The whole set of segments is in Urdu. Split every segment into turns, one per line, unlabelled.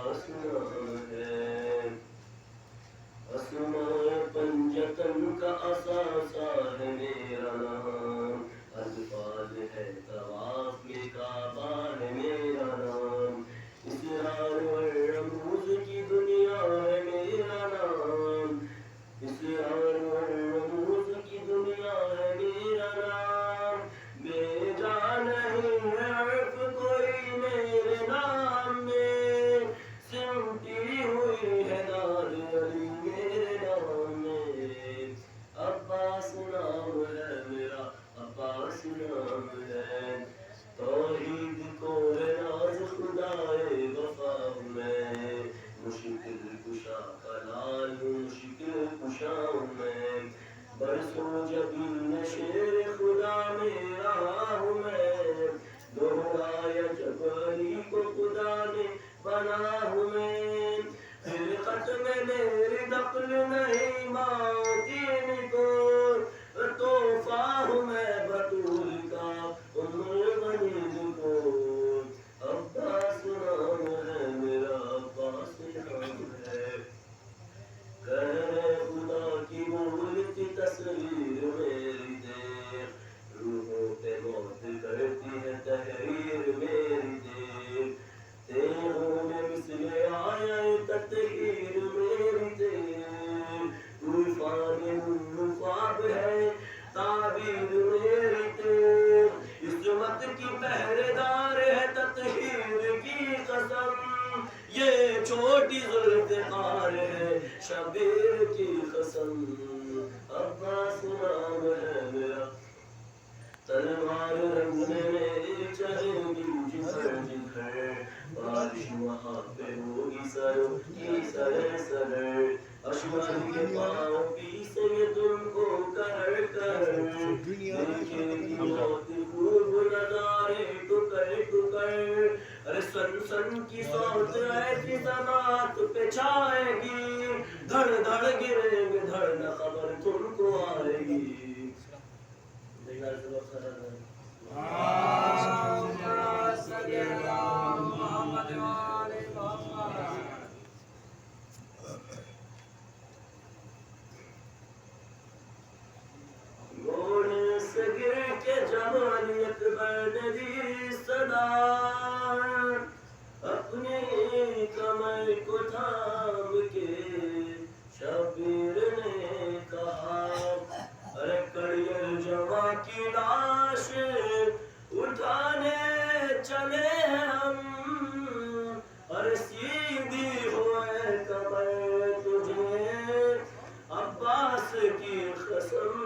عباس نام ہے، اسماء پنجتن کا اثاثہ ہے میرا نام، الفاظ ہے طواف میں کعبہ ہے میرا نام، اسرار و رموز کی دنیا ہے میرا نام، اسرار و رموز کی دنیا ہے میرا نام، بے جان نہیں ہے عرف کوئی میرے نام میں، سمٹی ہوئی ہے داد علی میرے نام میں، عباس نام ہے میرا، عباس نام ہے، توحید کو ہے ناز خدائے وفا ہوں میں، مشکل کشا کا لال ہوں، مشکل کشا ہوں میں، برسوں جبین شیر خدا میں رہا ہوں میں، دوہرایا جب علی کو خدا نے بنا ہوں میں، خلقت میں میری نقل نہیں ماں کو، تحفہ ہوں میں بطول کا ام الغنی کو، عباس نام ہے میرا، عباس نام ہے، کہنے خدا کی بولتی تصویر میری دیکھ، روحوں پہ موت کرتی ہے تحریر میری دیکھ، تیغوں میں مثل آیا تطہیر میری دیکھ، طوفان خواب ہے تعبیر میری دیکھ، عصمت کی پہرے دار ہے تطہیر کی قسم، یہ چھوٹی ذوالفقار ہے شبیر کی قسم، عباس نام ہے میرا، تلوار رنگنے میں چلے گی جدھر جدھر، بارش وہاں پہ ہوگی سرو کی سرے سرے، اشمل کے پاؤں پیسیں گے تم کو کر کر، دیکھے گی موت خوب نظارے ٹکر ٹکر، ارے سن سن کی صوت ایسی سماعت پہ چھائے گی، دھڑ دھڑ گریں گے دھڑ نہ خبر تم کو آئے گی، گھوڑے سے گر کے جمال اکبر نے دی صدا، اپنی کمر کو تھام کے شبیر نے کہا، ارے کڑیل جواں کی لاش اٹھانے چلے ہم، ارے سیدھی ہوئے کمر تجھے عباس کی قسم،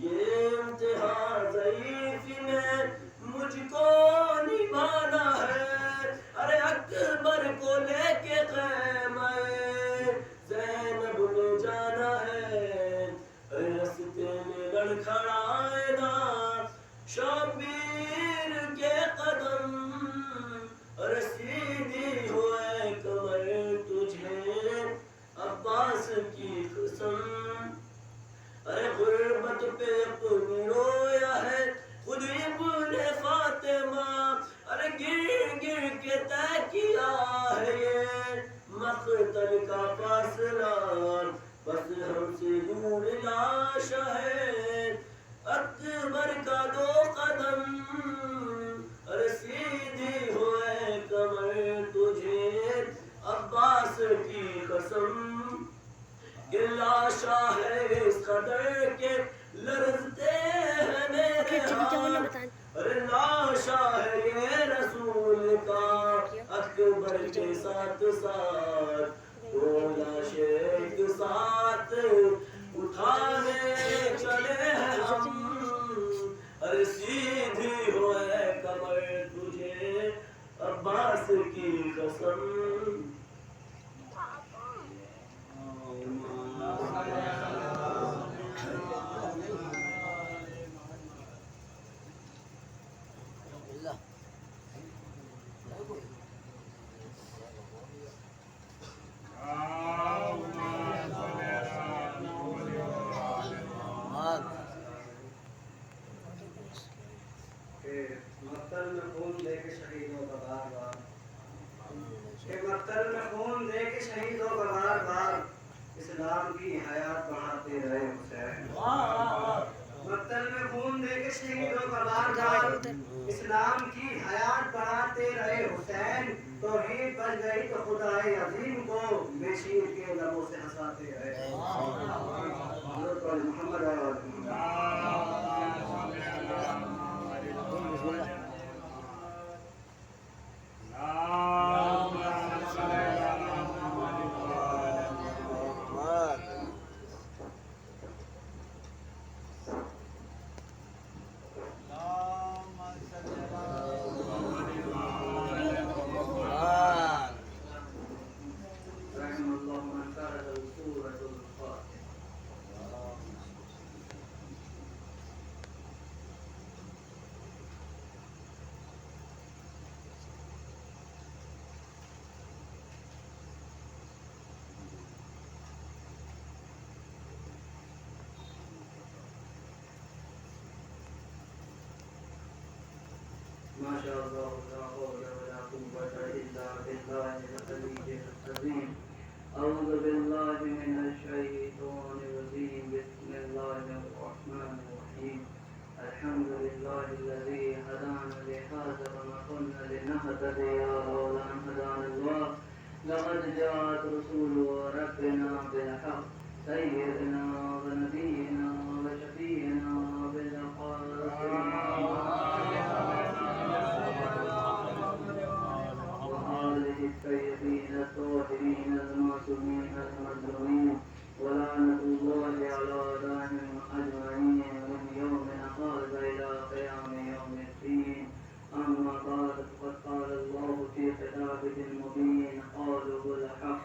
یہ انتہا ضعیفی میں مجھ کو نبھانا ہے، ارے اکبر کو لے کے خیمہ زینب میں جانا ہے، ارے رستے میں لڑکھڑائے نا شبیر کے قدم، ارے سیدھی ہوئے کمر تجھے عباس کی قسم، ارے غربت پہ اپنی رویا ہے خود ابن فاطمہ، ارے گر گر کے طے کیا ہے یہ مقتل کا فاصلہ، بس ہم سے دور لاش ہے اکبر کا 2 قدم، ارے سیدھی ہوئے کمر تجھے عباس کی قسم، کہ لاشا ہے اس قدر کے لرزتے ہیں میرے ہاتھ، ارے لاشا ہے یہ رسول کا اکبر کے ساتھ ساتھ، وہ لاشیں ایک ساتھ اٹھانے چلے ہیں ہم، ارے سیدھی ہوئے کمر تجھے عباس کی قسم،
مقتل میں خون دے کے شہیدوں کا بار بار اسلام کی حیات بڑھاتے رہے حسین. مقتل میں خون دے کے شہیدوں کا بارگاہ اسلام کی حیات بڑھاتے رہے حسین. توحید بن گئی تو خدائے عظیم کو بے شیر کے لبوں سے ہنساتے رہے. حضرت محمد ما شاء الله لا حول ولا قوة إلا بالله العلي العظيم. أعوذ بالله من الشيطان الرجيم. بسم الله الرحمن الرحيم. الحمد لله الذي هدانا لهذا وما كنا لنهتدي لولا أن هدانا الله. لقد جاءت رسول ربنا بالحق سيدنا ونبينا وشفيعنا بالقاسم الطيبين الطاهرين المعصومين المظلومين ولعنة الله على أعدائهم أجمعين من يوم هذا إلى قيام يوم الدين. أما بعد فقد قال الله في كتابه المبين قالوا بالحق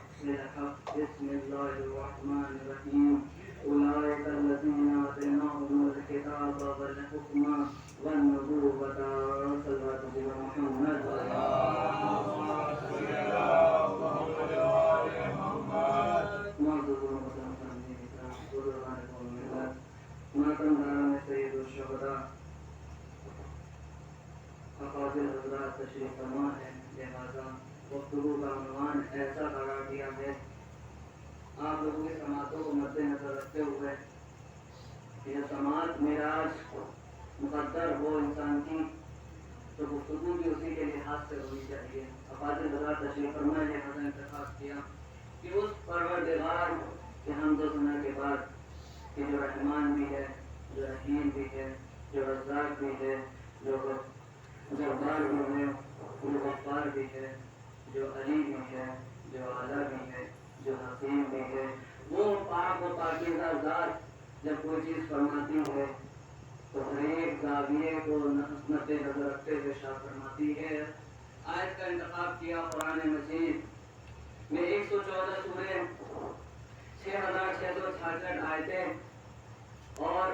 بسم الله الرحمن الرحيم. أولئك الذين آتيناهم الكتاب والحكم والنبوة صلوات محمد سید الشہداء افاضل حضرات تشریف فرما ہے. لہذا گفتگو کا عنوان ایسا قرار دیا ہے آپ لوگوں کی سماعتوں کو مد نظر رکھتے ہوئے کہ جب سماعت معراج مقدر ہو انسان کی تو گفتگو بھی اسی کے لحاظ سے ہونی چاہیے. افاضل حضرات تشریف فرما نے لہذا انتخاب کیا کہ اس پروردگار کے حمد و ثنا کے بعد کہ جو رحمان بھی ہے، جو رحیم بھی ہے، جو رزاق بھی ہے، جو جبار بھی ہے، جو غفار بھی ہے، جو علی بھی ہے، جو اعلیٰ بھی ہے، جو حکیم بھی ہے، وہ پاک و پاکیزہ ذات جب کوئی چیز فرماتی ہے تو ہر ایک زاویے کو مد نظر رکھتے ہوئے شاہ فرماتی ہے. آیت کا انتخاب کیا قرآن مجید میں 114 سورے 6666 آیتیں اور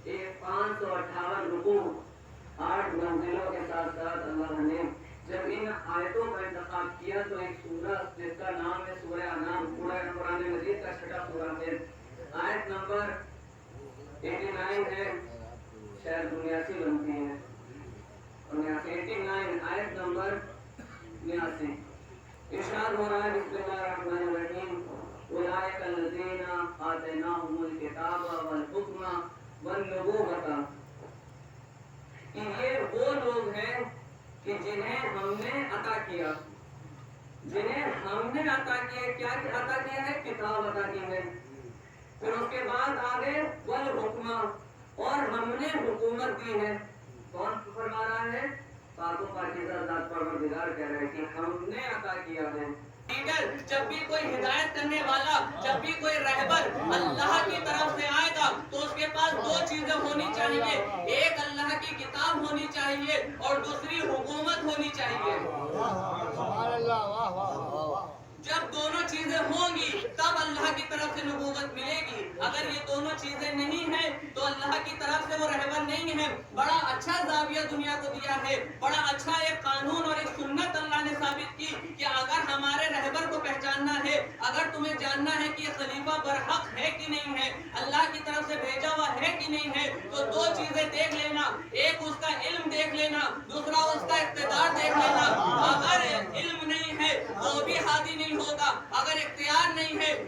558 رکوع 8 منزلوں کے ساتھ ساتھ اللہ نے جب ان آیتوں کا انتخاب کیا تو ایک سورہ جس کا نام ہے سورہ انعام پورا قرآن مجید کا چھٹا سورہ ہے. آیت نمبر 89 ہے، شاید 79 بنتی ہے 89 آیت نمبر 89 ارشاد ہو رہا ہے بسم اللہ الرحمن الرحیم. اولئک الذین آتیناہم الکتاب والحکم والنبوۃ. یہ وہ لوگ ہیں کہ جنہیں ہم نے عطا کیا، کیا عطا کیا ہے؟ کتاب عطا کی ہے. پھر اس کے بعد آگے والحکم، اور ہم نے حکومت دی ہے. کون فرما رہا ہے؟ پاک و پاکیزہ ذات پروردگار کہہ رہے ہیں کہ ہم نے عطا کیا ہے. جب بھی کوئی ہدایت کرنے والا، جب بھی کوئی رہبر اللہ کی طرف سے آئے گا تو اس کے پاس دو چیزیں ہونی چاہیے. ایک اللہ کی کتاب ہونی چاہیے اور دوسری حکومت ہونی چاہیے. جب دونوں چیزیں ہوں گی تب اللہ کی طرف سے نبوت ملے گی. اگر یہ دونوں چیزیں نہیں ہیں تو اللہ کی طرف سے وہ رہبر نہیں ہے. بڑا اچھا زاویہ دنیا کو دیا ہے، بڑا اچھا ایک قانون اور ایک سنت اللہ نے ثابت کی کہ اگر ہمارے رہبر کو پہچاننا ہے، اگر تمہیں جاننا ہے کہ یہ خلیفہ برحق ہے کہ نہیں ہے، اللہ کی طرف سے بھیجا ہوا ہے کہ نہیں ہے، تو دو چیزیں دیکھ لینا. ایک اس کا علم دیکھ لینا، دوسرا اس کا اقتدار دیکھ لینا. اگر علم نہیں ہے وہ بھی ہادی نہیں ہوگا، اگر اختیار نہیں ہے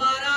12,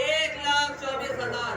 1,24,000,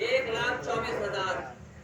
1,24,000।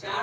4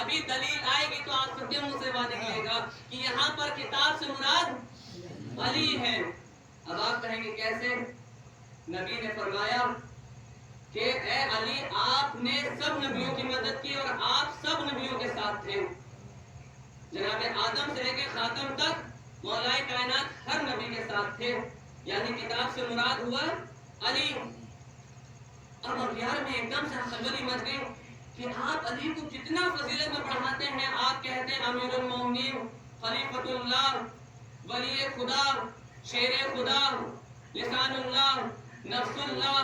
ابھی دلیل آئے گی تو آپ سب کے منہ سے بات نکلے گا کہ یہاں پر کتاب سے مراد علی ہے. اب آپ کہیں گے کیسے؟ نبی نے فرمایا کہ اے علی آپ نے سب نبیوں کی مدد کی اور آپ سب نبیوں کے ساتھ تھے. جناب آدم سے لے کے خاتم تک مولا کائنات ہر نبی کے ساتھ تھے. یعنی کتاب سے مراد ہوا علی. اب اخیار میں ایک دم سے خلبلی مچ گئی کہ آپ علی کو کتنا فضیلت میں پڑھاتے ہیں. آپ کہتے ہیں امیر المومنین، خلیفۃ اللہ، ولی خدا، شیر خدا، لسان اللہ، نفس اللہ،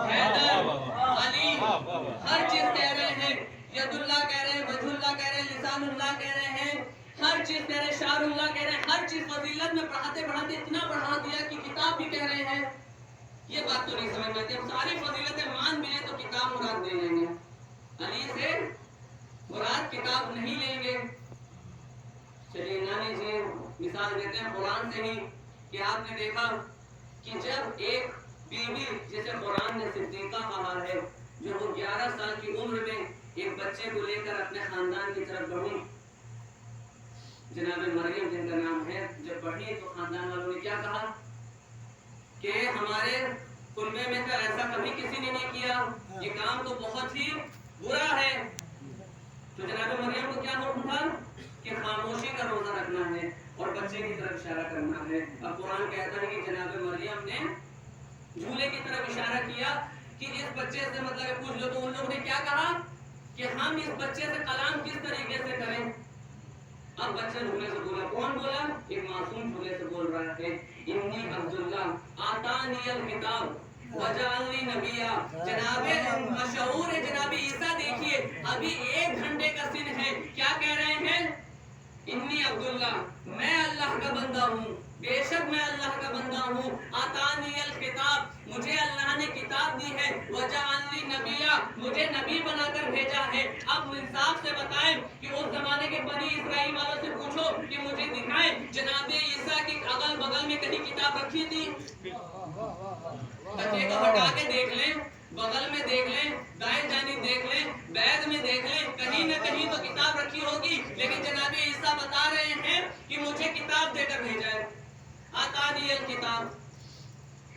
حیدر، علی، ہر چیز کہہ رہے ہیں. ید اللہ کہہ رہے ہیں، وجہ اللہ کہہ رہے ہیں، لسان اللہ کہہ رہے ہیں، ہر چیز کہہ رہے ہیں، شعر اللہ کہہ رہے ہیں. ہر چیز فضیلت میں پڑھاتے پڑھاتے اتنا بڑھا دیا کہ کتاب بھی کہہ رہے ہیں. یہ بات تو نہیں سمجھ میں آتی. ہم ساری فضیلتیں مان بھی لیں تو کتاب مراد نہیں لیں گے. علی سے مراد کتاب نہیں لیں گے. چلیے نہ لیجیے، مثال دیتے ہیں قرآن سے ہی کہ آپ نے دیکھا کہ جب ایک بیوی جسے قرآن نے صدیقہ کہا ہے، جو وہ 11 سال کی عمر میں ایک بچے کو لے کر اپنے خاندان کی طرف بڑھی، جناب مریم جن کا نام ہے، جب بڑھی تو خاندان والوں نے کیا کہا کہ ہمارے کنبے میں تو ایسا کبھی کسی نے نہیں کیا، یہ کام تو بہت ہی برا ہے. تو جناب مریم کو کیا حکم تھا کہ خاموشی کا روزہ رکھنا ہے اور بچے کی طرف اشارہ کرنا ہے. اب قرآن کہتا ہے کہ جناب مریم نے جھولے کی طرف اشارہ کیا کہ اس بچے سے مطلب پوچھ لو. تو ان لوگوں نے کیا کہا کہ ہم اس بچے سے کلام کس طریقے سے کریں. اب بچہ جھولے سے بولا. کون بولا؟ ایک معصوم جھولے سے بول رہا ہے، انی عبداللہ آتانی الکتاب وجعلنی نبیا. جناب مشہور ہے جناب عیسیٰ. دیکھیے ابھی 1 گھنٹے کا سن ہے، کیا کہہ رہے ہیں؟ انی عبداللہ، میں اللہ کا بندہ ہوں، بے شک میں اللہ کا بندہ ہوں. آتانی الکتاب، مجھے اللہ نے کتاب دی ہے. وجعلنی نبیا، مجھے نبی بنا کر بھیجا ہے. اب انصاف سے بتائیں کہ اس زمانے کے بنی اسرائیل والوں سے پوچھو کہ مجھے دکھائیں جناب عیسیٰ کی اگل بغل میں کہیں کتاب رکھی تھی؟ بچے کو ہٹا کے دیکھ لیں، بغل میں دیکھ لیں، دائیں جانب دیکھ لیں، بیگ میں دیکھ لیں، کہیں نہ کہیں تو کتاب رکھی ہوگی. لیکن جناب عیسیٰ بتا رہے ہیں کہ مجھے کتاب دے کر بھیجا ہے. آتانی الکتاب.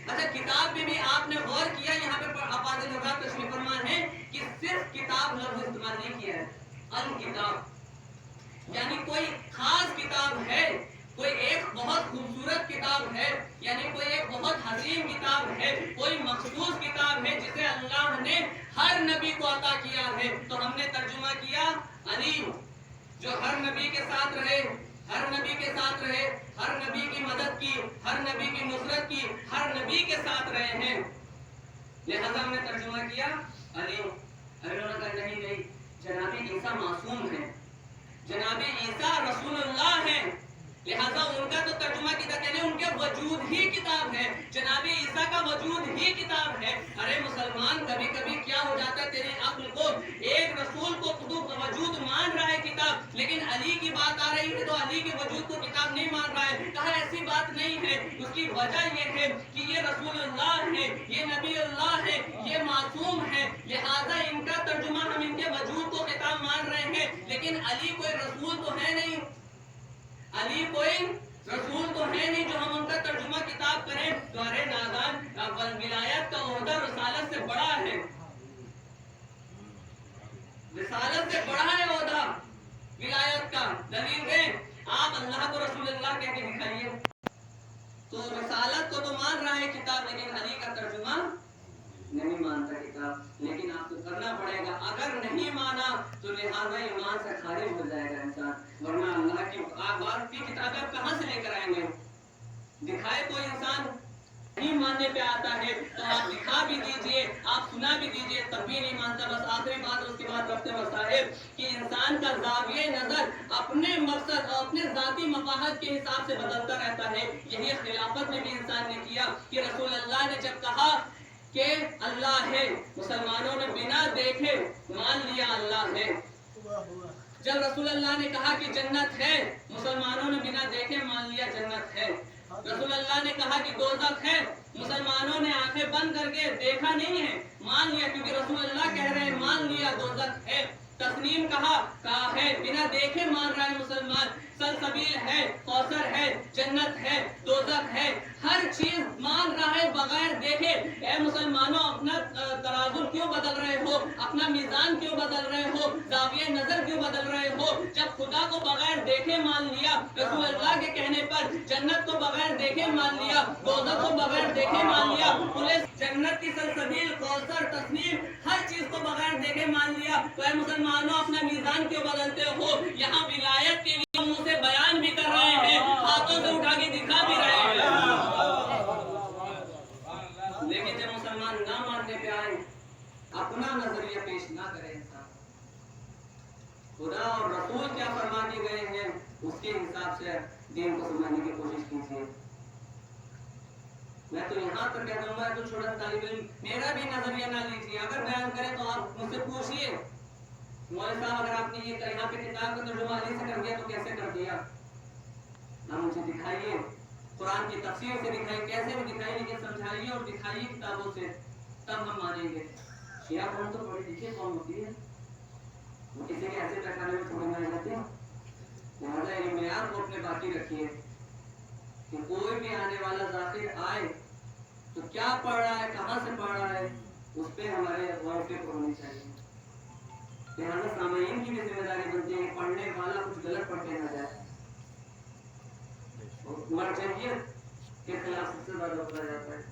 اچھا کتاب میں بھی آپ نے غور کیا، یہاں پہ افاضل حضرات تشریف فرما ہے کہ صرف کتاب لفظ استعمال نہیں کیا ہے. الکتاب یعنی کوئی خاص کتاب ہے، کوئی ایک بہت خوبصورت کتاب ہے، یعنی کوئی ایک بہت حسین کتاب ہے، کوئی مخصوص کتاب ہے جسے اللہ نے ہر نبی کو عطا کیا ہے. تو ہم نے ترجمہ کیا علی، جو ہر نبی کے ساتھ رہے، ہر نبی کے ساتھ رہے، ہر نبی کی مدد کی، ہر نبی کی نصرت کی، ہر نبی کے ساتھ رہے ہیں. لہذا ہم نے ترجمہ کیا علی. انہوں نے کہا نہیں، جناب عیسیٰ معصوم ہے، جناب عیسیٰ رسول اللہ ہے. لہذا ان کا تو ترجمہ کیا کہنے ان کے وجود ہی کتاب ہے. جناب عیسیٰ کا وجود ہی کتاب ہے. ارے مسلمان، کبھی کبھی کیا ہو جاتا ہے تیری عقل کو، ایک رسول کو تو وجود مان رہا ہے کتاب، لیکن علی کی بات آ رہی ہے تو علی کے وجود کو کتاب نہیں مان رہا ہے. کہا ایسی بات نہیں ہے. اس کی وجہ یہ ہے کہ یہ رسول اللہ ہے، یہ نبی اللہ ہے، یہ معصوم ہے. لہذا ان کا ترجمہ ہم ان کے وجود کو کتاب مان رہے ہیں، لیکن علی کوئی رسول تو ہے نہیں، علی کوئی رسول تو ہے نہیں جو ہم ان کا ترجمہ کتاب کریں. تو ارے نادان، ولایت کا عہدہ رسالت سے بڑا ہے، رسالت سے بڑا ہے عہدہ ولایت کا. دلیل دیں، آپ اللہ کو رسول اللہ کہہ کے دکھائیے. تو رسالت کو تو مان رہا ہے کتاب، لیکن علی کا ترجمہ نہیں مانتا کتاب. لیکن آپ کو کرنا پڑے گا، اگر نہیں مانا تو لہٰذا ایمان سے خارج ہو جائے گا انسان. ورنہ اللہ کی بات کی کتابیں آپ کہاں سے لے کر آئیں گے؟ دکھائے کوئی انسان نہیں ماننے پہ آتا ہے تو آپ دکھا بھی دیجئے، آپ سنا بھی دیجئے، تب بھی نہیں مانتا. بس آخری بات اس کے بعد رکھتے ہوئے صاحب کہ انسان کا زاویہ نظر اپنے مقصد اور اپنے ذاتی مفاہد کے حساب سے بدلتا رہتا ہے. یہی خلافت میں بھی انسان نے کیا کہ رسول اللہ نے جب کہا کہ اللہ ہے، مسلمانوں نے بنا دیکھے مان لیا اللہ ہے. جب رسول اللہ نے کہا کہ جنت ہے، مسلمانوں نے بنا دیکھے مان لیا جنت ہے. رسول اللہ نے کہا کہ دوزخ ہے، مسلمانوں نے آنکھیں بند کر کے دیکھا نہیں ہے، مان لیا، کیونکہ رسول اللہ کہہ رہے ہیں مان لیا دوزخ ہے۔ تسنیم کہا ہے، بنا دیکھے مان رہا ہے مسلمان، سلسبیل ہے، کوثر ہے، جنت ہے، دوزخ ہے، ہر چیز مان رہا ہے بغیر دیکھے۔ اے مسلمانوں، اپنا ترازو کیوں بدل رہے ہو؟ اپنا میزان کیوں بدل رہے ہو؟ زاویہ نظر کیوں بدل رہے ہو؟ جب خدا کو بغیر دیکھے مان لیا، رسول اللہ کے کہنے پر جنت کو بغیر دیکھے مان لیا، دوزخ کو بغیر دیکھے مان لیا، پولیس جنت کی سلسبیل، کوثر، تسنیم، ہر چیز کو بغیر دیکھے مان لیا، تو اے مسلمانوں اپنا میزان کیوں بدلتے ہو؟ یہاں ولایت کے لیے منہ سے بیان بھی کر رہے ہیں، ہاتھوں سے اٹھا کے دکھا بھی رہے ہیں، لیکن جب مسلمان نہ ماننے پہ آئے، اپنا نظریہ پیش نہ کرے انسان، خدا اور رسول کیا فرما کے گئے ہیں اس کے حساب سے دین کو سمجھنے کی کوشش کیجیے۔ میں تو یہاں تک کہہ دوں گا تو چھوٹا طالب علم میرا بھی نظریہ نہ لیجیے، اگر بیان کرے تو آپ مجھ سے پوچھیے مولوی صاحب اگر آپ نے یہ یہاں پہ کتاب کا ترجمہ علی سے کر دیا تو کیسے کر دیا؟ آپ مجھے دکھائیے، قرآن کی تفسیر سے دکھائیے، کیسے بھی دکھائیے، لیکن سمجھائیے اور دکھائیے کتابوں سے، تب ہم مانیں گے۔ شیعہ قوم تو پڑھی لکھی قوم ہوتی ہے، وہ کسی کے ایسے پیمانے میں تھوڑی مانے جاتے ہیں، لہٰذا یہ معیار کو اپنے باقی رکھیے کہ کوئی بھی آنے والا ذاکر آئے تو کیا پڑھ رہا ہے، کہاں سے پڑھ رہا ہے، اس پہ ہمارے غور و فکر ہونی چاہیے۔ لہٰذا سامعین کی بھی ذمہ داری بنتی ہے کہ پڑھنے والا کچھ غلط پڑھ کے نہ جائے۔ مرجعیت کے خلاف سب سے زیادہ بولا جاتا ہے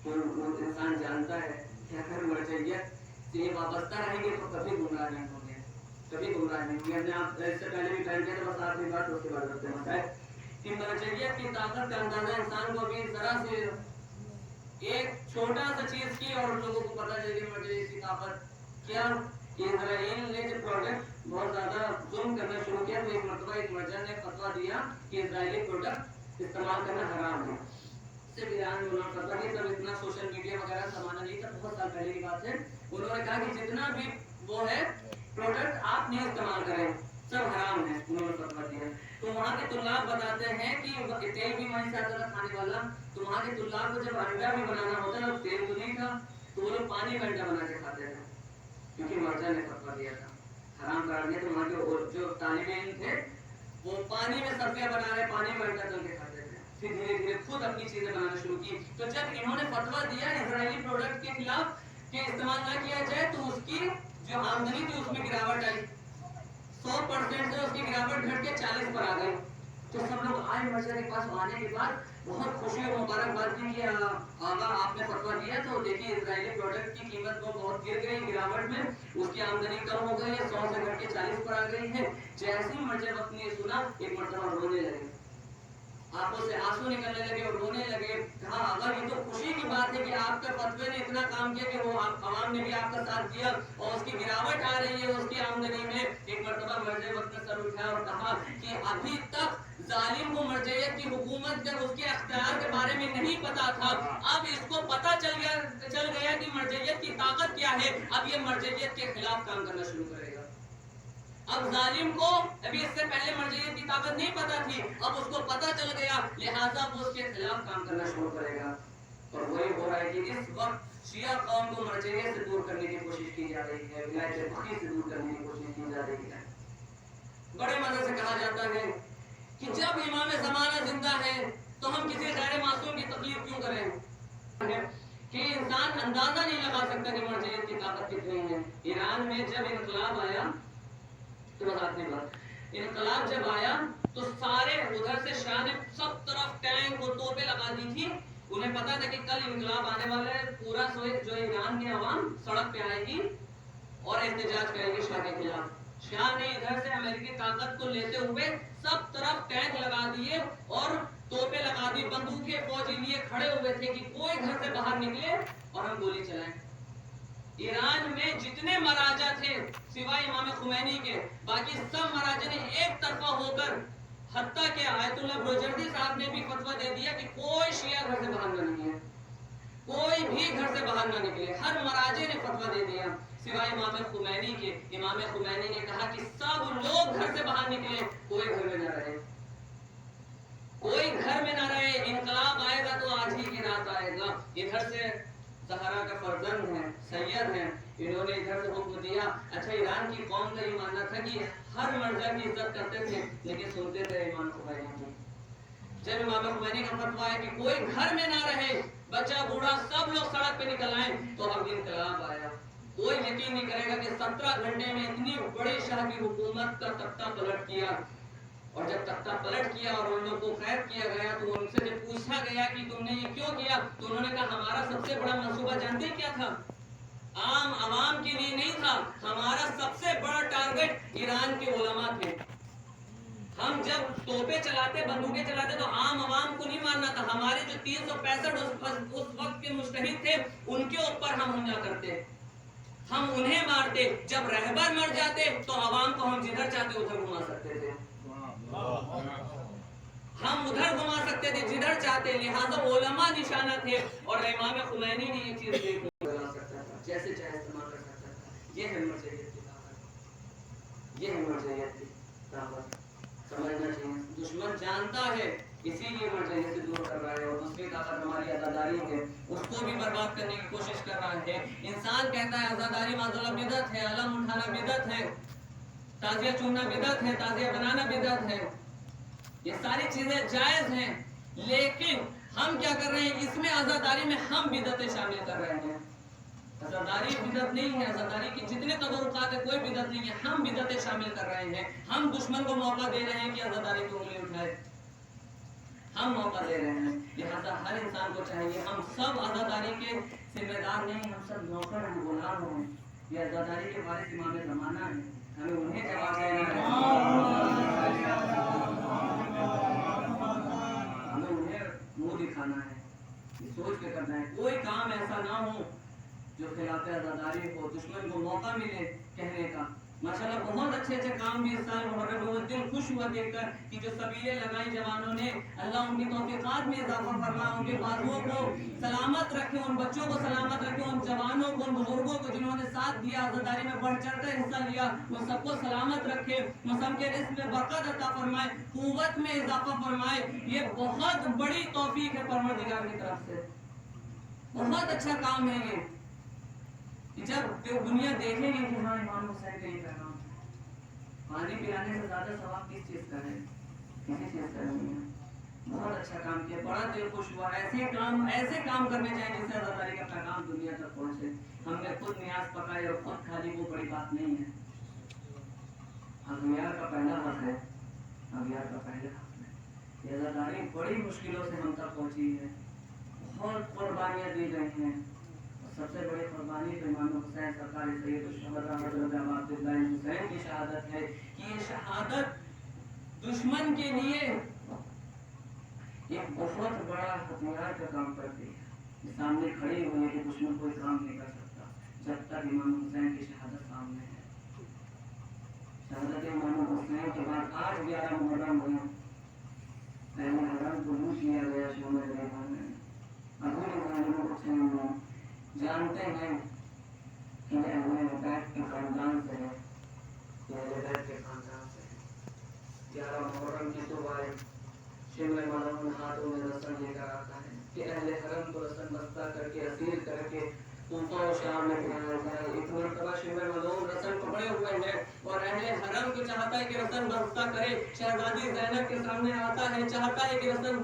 کہ انسان جانتا ہے کہ اگر مرجعیت سے یہ وابستہ رہیں گے تو کبھی گمراہ نہیں ہوں گے، کبھی گمراہ نہیں ہوں گے۔ میں آپ اس سے پہلے بھی بیان کیا تھا، بس آخری بات اس کے بعد کرتے ہیں مسائل کہ مرجعیت کی طاقت کا اندازہ انسان کو بھی ذرا سے ایک چھوٹا سا چیز کی اور لوگوں کو پتہ چل گئی مرجعیت کی طاقت کیا، کہ اسرائیل نے جو پروڈکٹ بہت زیادہ ظلم کرنا شروع کیا تو ایک مرتبہ ایک مرجع نے فتویٰ دیا کہ اسرائیلی پروڈکٹ استعمال کرنا حرام ہے۔ صرف ایران میں انہوں نے فتویٰ دیا، تب اتنا سوشل میڈیا وغیرہ زمانہ نہیں تھا، بہت سال پہلے کی بات ہے۔ انہوں نے کہا کہ جتنا بھی وہ ہے پروڈکٹ آپ نہیں استعمال کریں، سب حرام ہے، انہوں نے فتویٰ دیا۔ تو وہاں کے طلاب بتاتے ہیں کہ تیل بھی وہیں سے آتا تھا کھانے والا، تو وہاں کے طلاب کو جب انڈا بھی بنانا ہوتا ہے تیل تو نہیں تھا، تو وہ لوگ پانی میں انڈا بنا کے کھاتے تھے، کیونکہ مرجع نے فتویٰ دیا تھا، حرام قرار دیا۔ تو وہاں کے جو طالب علم تھے وہ پانی میں سبزیاں بنا رہے، پانی میں انڈا تل کے کھاتے تھے، پھر دھیرے دھیرے خود اپنی چیزیں بنانا شروع کی۔ تو جب انہوں نے فتویٰ دیا اسرائیلی پروڈکٹ کے خلاف کہ استعمال نہ کیا جائے، تو اس کی جو آمدنی تھی اس میں گراوٹ آئی، 100% سے اس کی گراوٹ گھٹ کے 40 پر آ گئی۔ تو سب لوگ آئے مرجع کے پاس، آنے کے بعد بہت خوشی اور مبارکباد دی کہ آقا آپ نے فتویٰ دیا تو دیکھیے اسرائیلی پروڈکٹ کی قیمت کو بہت گر گئی، گراوٹ میں اس کی آمدنی کم ہو گئی ہے، 100 سے گھٹ کے 40 پر آ گئی ہے۔ جیسے ہی مرجع وقت نے سنا ایک مرتبہ رونے لگے، آنکھوں سے آنسو نکلنے لگے اور رونے لگے۔ کہا آقا یہ تو خوشی کی بات ہے کہ آپ کے فتوے نے اتنا کام کیا کہ وہ عوام نے بھی آپ کا ساتھ دیا اور اس کی گراوٹ آ رہی ہے اس کی آمدنی میں۔ ایک مرتبہ مرجع وقت نے سر اٹھایا اور کہا کہ ابھی تک ظالم کو مرجعیت کی حکومت جب اس کے اختیار کے بارے میں نہیں پتا تھا، اب اس کو پتا چل گیا کہ مرجعیت کی طاقت کیا ہے، اب یہ مرجعیت کے خلاف کام کرنا شروع کرے گا۔ اب ظالم کو ابھی اس سے پہلے مرجعیت کی طاقت نہیں پتا تھی، اب اس کو پتا چل گیا، لہٰذا وہ اس کے خلاف کام کرنا شروع کرے گا۔ اور وہی ہو رہا ہے کہ اس وقت شیعہ قوم کو مرجعیت سے دور کرنے کی کوشش کی جا رہی ہے، ولایت فقیہ سے دور کرنے کی کوشش کی جا رہی ہے۔ بڑے مزے سے کہا جاتا ہے کہ جب امام زمانہ زندہ ہے تو ہم کسی غیر معصوم کی تکلیف کیوں کریں، کہ انسان اندازہ نہیں لگا سکتا کہ مرجعیت کی طاقت کتنی ہے۔ ایران میں جب انقلاب آیا تو انقلاب جب آیا تو سارے ادھر سے شاہ نے سب طرف ٹینک اور توپیں لگا دی تھی، انہیں پتا تھا کہ کل انقلاب آنے والا ہے، پورا جو ایران کی عوام سڑک پہ آئے گی اور احتجاج کرے گی شاہ کے خلاف۔ شاہ نے ادھر سے امریکی طاقت کو لیتے ہوئے سب طرف ٹینک لگا دیے اور توپیں لگا دی، بندوقیں فوجی لیے کھڑے ہوئے تھے کہ کوئی گھر سے باہر نکلے اور ہم گولی چلائیں۔ ایران میں جتنے مراجع تھے سوائے امام خمینی کے، باقی سب مراجع نے ایک طرفہ ہو کر، حتیٰ کہ آیت اللہ بروجردی صاحب نے بھی فتویٰ دے دیا کہ کوئی شیعہ گھر سے باہر نہ نکلے، کوئی بھی گھر سے باہر نہ نکلے، ہر مراجع نے فتویٰ دے دیا سوائے امام خمینی کے۔ امام خمینی نے کہا کہ سب لوگ گھر سے باہر نکلے، کوئی گھر میں نہ رہے۔ کوئی گھر میں نہ رہے، انقلاب آئے گا تو آج ہی کی رات آئے گا. ادھر سے سہارا کا فرزند ہے، سید ہیں، انہوں نے ادھر سے حکم دیا. اچھا ایران کی قوم کا یہ ماننا تھا کہ ہر مرجع کی عزت کرتے تھے لیکن سنتے تھے امام خمینی کی. جب امام خمینی کا فتویٰ ہے کہ کوئی گھر میں نہ رہے، بچہ بوڑھا سب لوگ سڑک پہ نکل آئیں، تو اب انقلاب آیا. کوئی یقین نہیں کرے گا کہ 17 گھنٹے میں اتنی بڑی شاہ کی حکومت کا تختہ پلٹ کیا. اور جب تختہ پلٹ کیا اور ان لوگوں کو قید کیا گیا تو ان سے جب پوچھا گیا کہ تم نے یہ کیوں کیا تو انہوں نے کہا ہمارا سب سے بڑا منصوبہ جانتے کیا تھا؟ عام عوام کے لیے نہیں تھا، ہمارا سب سے بڑا ٹارگٹ ایران کے علماء تھے. ہم جب توپیں چلاتے، بندوقیں چلاتے تو عام عوام کو نہیں مارنا تھا. ہمارے جو 365 اس وقت کے مجتہد تھے ان کے اوپر ہم حملہ کرتے، ہم انہیں مارتے. جب رہبر مر جاتے تو عوام کو ہم جدھر چاہتے ادھر گھما سکتے تھے، ہم ادھر گھما سکتے تھے جدھر چاہتے. لہٰذا علماء نشانہ تھے اور امام خمینی نے یہ چیز دیکھ لگا سکتا تھا، جیسے چاہے استعمال کر سکتا تھا. یہ ہے مرجعیت کی طاقت، یہ ہے مرجعیت کی طاقت. سمجھنا چاہیے. دشمن جانتا ہے اسی لیے مرجعیت سے دور کر رہا ہے. اور دوسری طاقت ہماری عزاداری ہے، اس کو بھی برباد کرنے کی کوشش کر رہا ہے. انسان کہتا ہے عزاداری معذلہ بدعت ہے، علم اٹھانا بدعت ہے، تازیہ چننا بدعت ہے، تازیہ بنانا بدعت ہے. یہ ساری چیزیں جائز ہیں لیکن ہم کیا کر رہے ہیں، اس میں عزاداری میں ہم بدعتیں شامل کر رہے ہیں. عزاداری بدعت نہیں ہے، عزاداری کی جتنے تبرکات ہیں کوئی بدعت نہیں ہے، ہم بدعتیں شامل کر رہے ہیں. ہم دشمن کو موقع دے رہے ہیں کہ عزاداری کو انگلی اٹھائے، ہم موقع دے رہے ہیں. لہذا ہر انسان کو چاہیے، ہم سب عزاداری کے ذمہ دار نہیں، ہم سب نوکر ہیں، غلام ہیں. یہ عزاداری کے وارث امام زمانہ ہیں، ہمیں انہیں جواب دینا ہے، ہمیں انہیں منہ دکھانا ہے. یہ سوچ کے کرنا ہے کوئی کام ایسا نہ ہو جو خلاف عزاداری ہو، دشمن کو موقع ملے کہنے کا. ماشاءاللہ بہت اچھے اچھے کام بھی اس سال محرم ہوئے. دل خوش ہوا دیکھ کر کہ جو سبیلیں لگائی جوانوں نے، اللہ ان کی توفیقات میں اضافہ فرمائے، ان کے بازوؤں کو سلامت رکھے، ان بچوں کو سلامت رکھے، ان جوانوں کو، ان بزرگوں کو جنہوں نے ساتھ دیا، عزاداری میں بڑھ چڑھ کر حصہ لیا، ان سب کو سلامت رکھے. موسم کے رزق میں برکت عطا فرمائے، قوت میں اضافہ فرمائے. یہ بہت بڑی توفیق ہے پروردگار کی طرف سے، بہت اچھا کام ہے یہ. جب دنیا دیکھے گی کہ ہاں امام حسین کا یہ پیغام ہے، پانی پلانے سے زیادہ ثواب کس چیز کا ہے؟ کسی چیز کا نہیں ہے. بہت اچھا کام کیا، بڑا دل خوش ہوا. ایسے کام کرنے چاہیے جس سے عزاداری کا پیغام دنیا تک پہنچے. ہم نے خود نیاز پکائے اور خود کھا لی، وہ بڑی بات نہیں ہے. اغیار کا پہلا حق ہے، اغیار کا پہلا حق ہے. یہ عزاداری بڑی مشکلوں سے ہم تک پہنچی ہے، بہت قربانیاں دی گئی ہیں. سب سے بڑی قربانی تو امام حسین سرکار سید الشہداء حضرت عبد اللہ حسین کی شہادت ہے کہ یہ شہادت دشمن کے لیے ایک بہت بڑا ہتھیار کا کام کرتی ہے. سامنے کھڑے ہوئے کہ دشمن کوئی کام نہیں کر سکتا جب تک امام حسین کی شہادت سامنے ہے. شہادت امام حسین کے بعد 8/11 محرم ہوئے، پہلے حرم کو لوٹ لیا گیا شمع ریحان میں. ابو حسین جانتے ہیں کہ اہل بیت کے خاندان سے ہے، کہ اہل بیت کے خاندان سے ہے. 11 محرم کی صبح شمع ملعون ہاتھوں میں رسن لے کر آتا ہے کہ اہل حرم کو رسن بستہ کر کے اسیر کر کے کوفہ و شام میں پہنایا جائے. ایک مرتبہ شمع ملعون رسن پکڑے ہوئے ہیں اور اہل حرم کو چاہتا ہے کہ رسن بستہ کرے. شہزادی زینب کے سامنے آتا ہے، چاہتا ہے کہ رسن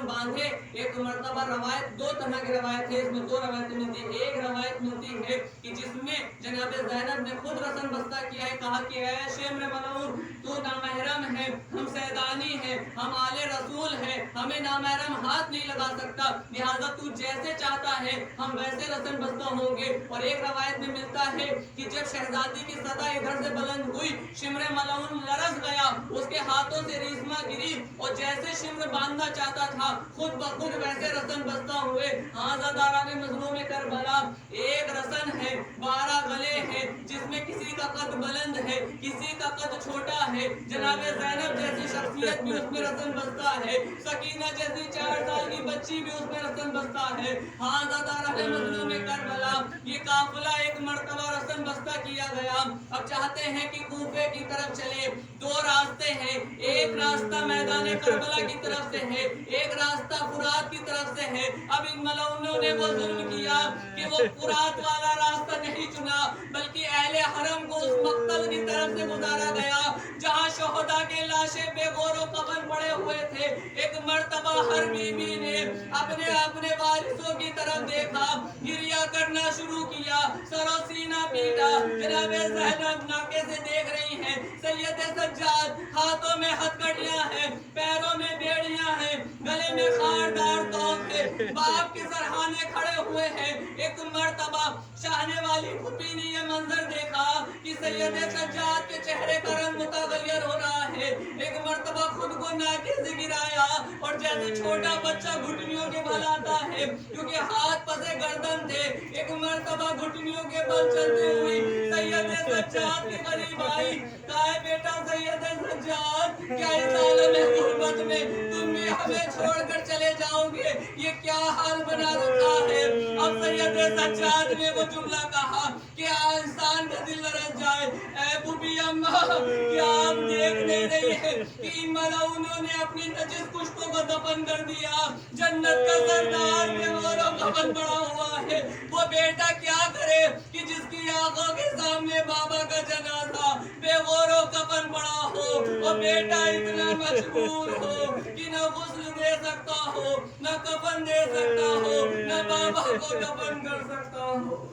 باندھے. ایک مرتبہ روایت، 2 طرح کی روایت ہے، اس میں 2 روایتیں ملتی ہیں. ایک روایت ملتی ہے کہ جس میں جناب زینب نے خود رسن بستہ کیا ہے، کہا کہ اے شمع ملعون تو نامحرم ہے، ہم سیدانی ہیں، ہم آل رسول ہیں، ہمیں نامحرم ہاتھ نہیں لگا سکتا، لہٰذا تو جیسے چاہتا ہے ہم ویسے رسن بستہ ہوں گے. اور ایک روایت میں ملتا ہے کہ جب شہزادی کی صدا ادھر سے بلند ہوئی، شمع ملعون لرز گیا، اس کے ہاتھوں سے ریشمہ گری اور جیسے شمع باندھنا چاہتا تھا خود بخود ویسے رسن بستہ ہوئے. عزاداران مظلوم کربلا، ایک رسن ہے، 12 گلے ہیں، جس میں کسی کا قد بلند ہے، کسی کا قد چھوٹا ہے. جناب زینب جیسی شخصیت بھی اس میں رسن بستہ ہے، سکینہ جیسی 4 سال کی بچی بھی اس میں رسن بستہ ہے. عزاداران مظلوم کربلا، یہ قافلہ ایک مرتبہ رسن بستہ کیا گیا. اب چاہتے ہیں کہ کوفے کی طرف چلے. 2 راستے ہیں، ایک راستہ راستہ میدان کربلا کی طرف سے ہے، ایک راستہ فرات کی طرف سے ہے۔ اب ان ملعونوں نے وہ ظلم کیا کہ وہ فرات والا راستہ نہیں چنا، بلکہ اہل حرم کو اس مقتل کی طرف سے گزارا گیا جہاں شہداء کے لاشیں بے غور و کفن پڑے ہوئے تھے۔ ایک مرتبہ ہر بیوی نے اپنے وارثوں کی طرف دیکھا، گریہ کرنا شروع کیا، سر و سینہ پیٹا۔ جناب زینب ناکے سے دیکھ رہی ہیں، سید سجاد ہاتھوں میں ہتھکڑیاں ہیں، پیروں میں بیڑیاں ہیں، گلے میں خاردار توق ہے، باپ کے سرہانے کھڑے ہوئے ہیں۔ ایک مرتبہ شاہنے والی پھوپھی نے یہ منظر دیکھا کہ سید سجاد کے چہرے کا رنگ متغیر ہو رہا ہے۔ ایک مرتبہ خود کو ناکے سے گرایا اور جیسے چھوٹا بچہ گھٹنیوں کے بل آتا ہے کیونکہ ہاتھ پسے گردن تھے، ایک مرتبہ گھٹنیوں کے بل چلتے ہوئی سید سجاد کے قریب آئی، کہا بیٹا سید سجاد کیا اس عالم غربت میں تم بھی ہمیں چھوڑ کر چلے جاؤ گے؟ یہ کیا حال بنا رکھا ہے؟ اب سید سجاد نے وہ جملہ کہا کہ انسان کا دل لرز جائے، اے بوبی اماں کیا آپ دیکھ نہیں رہی ہے کہ ان ملعونوں نے اپنی نجس پشتوں کو دفن کر دیا؟ جنت کا سردار بے غور و کفن پڑا ہوا ہے، وہ بیٹا کیا کرے کہ جس کی آنکھوں کے سامنے بابا کا جنازہ بے غور و کفن پڑا ہو، وہ بیٹا اتنا مجبور ہو کہ نہ غسل دے سکتا ہو، نہ کفن دے سکتا ہو، نہ بابا کو دفن کر سکتا ہو۔